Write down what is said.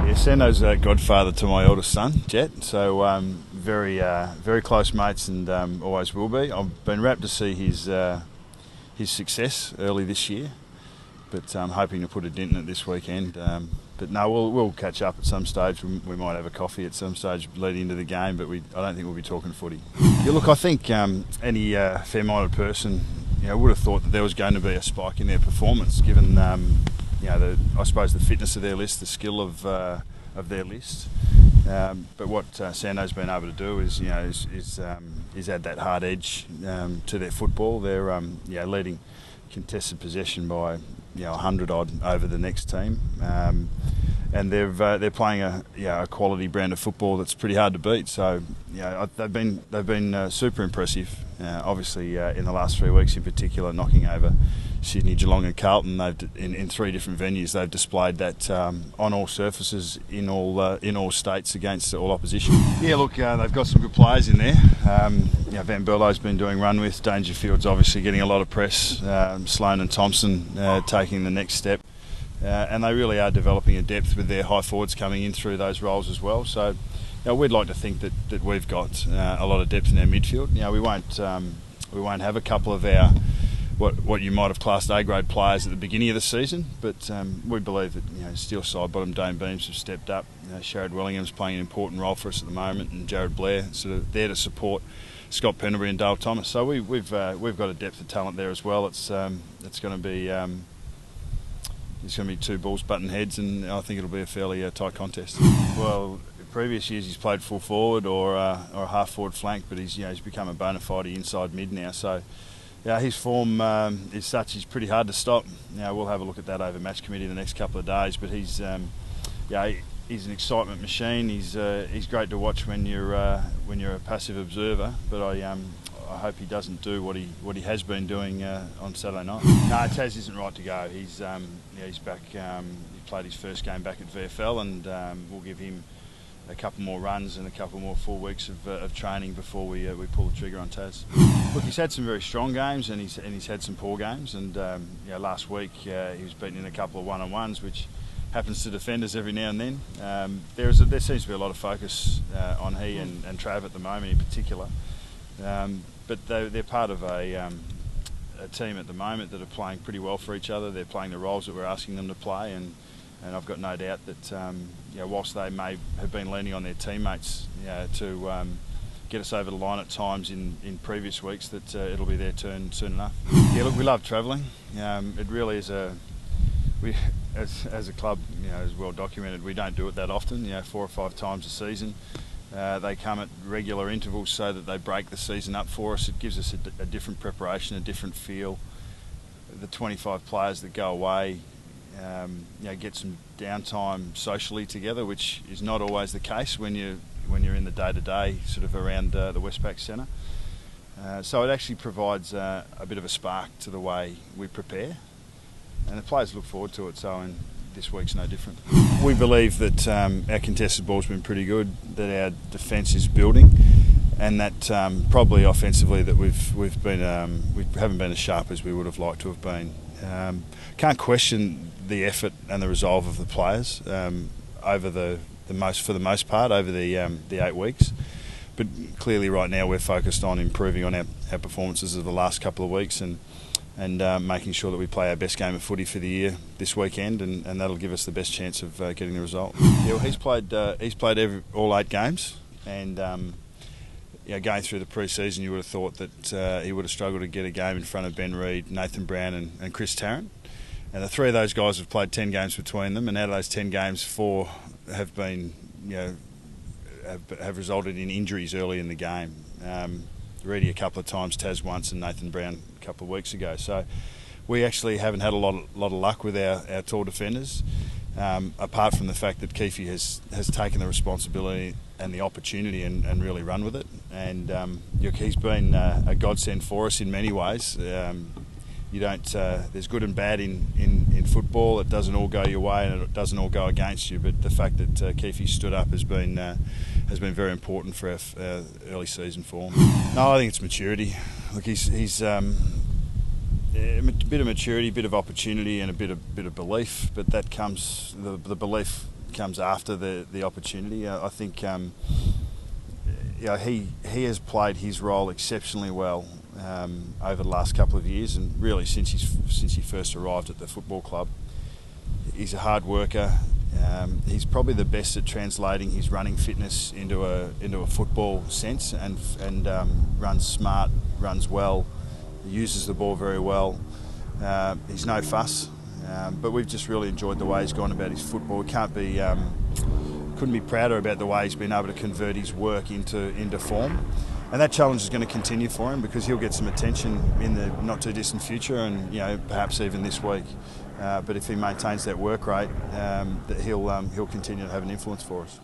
Yeah, Sando's a godfather to my eldest son, Jet, so very close mates and always will be. I've been rapt to see his success early this year, but I'm hoping to put a dent in it this weekend. But no, we'll catch up at some stage. We might have a coffee at some stage leading into the game, but I don't think we'll be talking footy. Yeah, look, I think any fair-minded person, would have thought that there was going to be a spike in their performance, given I suppose the fitness of their list, the skill of their list. But what Sando's been able to do is add that hard edge to their football. They're leading contested possession by 100 odd over the next team, and they're playing a quality brand of football that's pretty hard to beat. So they've been super impressive. Obviously, in the last 3 weeks in particular, knocking over Sydney, Geelong and Carlton. In 3 different venues they've displayed that on all surfaces in all states against all opposition. Yeah, look, they've got some good players in there. Van Berlo's been doing run with. Dangerfield's obviously getting a lot of press. Sloan and Thompson taking the next step. And they really are developing a depth with their high forwards coming in through those roles as well. So we'd like to think that we've got a lot of depth in our midfield. We won't have a couple of our what you might have classed A-grade players at the beginning of the season, but we believe that Steele Sidebottom, Dane Beams have stepped up. Sherrod Wellingham's playing an important role for us at the moment, and Jared Blair sort of there to support Scott Pendlebury and Dale Thomas. So we've got a depth of talent there as well. It's going to be there's going to be 2 Bulls button heads, and I think it'll be a fairly tight contest. Well, in previous years he's played full forward or a half forward flank, but he's become a bona fide inside mid now. So his form is such he's pretty hard to stop. We'll have a look at that over match committee the next couple of days. But he's an excitement machine. He's great to watch when you're a passive observer. But I hope he doesn't do what he has been doing on Saturday night. No, Taz isn't right to go. He's back. He played his first game back at VFL, and we'll give him a couple more runs and a couple more full weeks of training before we pull the trigger on Taz. Look, he's had some very strong games, and he's had some poor games. And last week he was beaten in a couple of one-on-ones, which happens to defenders every now and then. There seems to be a lot of focus on he and Trav at the moment in particular. But they're part of a team at the moment that are playing pretty well for each other. They're playing the roles that we're asking them to play, and I've got no doubt that whilst they may have been leaning on their teammates to get us over the line at times in previous weeks, that it'll be their turn soon enough. Yeah, look, we love travelling. It really is as a club, as well documented, we don't do it that often. 4 or 5 times a season. They come at regular intervals so that they break the season up for us. It gives us a different preparation, a different feel. The 25 players that go away get some downtime socially together, which is not always the case when you're in the day-to-day sort of around the Westpac Centre. So it actually provides a bit of a spark to the way we prepare, and the players look forward to it. So this week's no different. We believe that our contested ball's been pretty good, that our defence is building, and that probably offensively that we haven't been as sharp as we would have liked to have been. Can't question the effort and the resolve of the players over for the most part over the 8 weeks. But clearly right now we're focused on improving on our performances of the last couple of weeks and making sure that we play our best game of footy for the year this weekend, and that'll give us the best chance of getting the result. Yeah, well, he's played all 8 games, and going through the pre-season you would have thought that he would have struggled to get a game in front of Ben Reid, Nathan Brown and Chris Tarrant. And the 3 of those guys have played 10 games between them, and out of those 10 games, 4 have been have resulted in injuries early in the game. Reedy a couple of times, Taz once, and Nathan Brown a couple of weeks ago. So we actually haven't had a lot of luck with our tall defenders, apart from the fact that Keefe has taken the responsibility and the opportunity and really run with it. And he's been a godsend for us in many ways. There's good and bad in football. It doesn't all go your way and it doesn't all go against you. But the fact that Keefe stood up has been very important for our early season form. No, I think it's maturity. Look, he's a bit of maturity, a bit of opportunity, and a bit of belief. But that comes, the belief comes after the opportunity. I think he has played his role exceptionally well over the last couple of years, and really since he first arrived at the football club. He's a hard worker. He's probably the best at translating his running fitness into a football sense, and runs smart, runs well, uses the ball very well. He's no fuss, but we've just really enjoyed the way he's gone about his football. Couldn't be prouder about the way he's been able to convert his work into form. And that challenge is going to continue for him, because he'll get some attention in the not too distant future, and perhaps even this week. But if he maintains that work rate, that he'll continue to have an influence for us.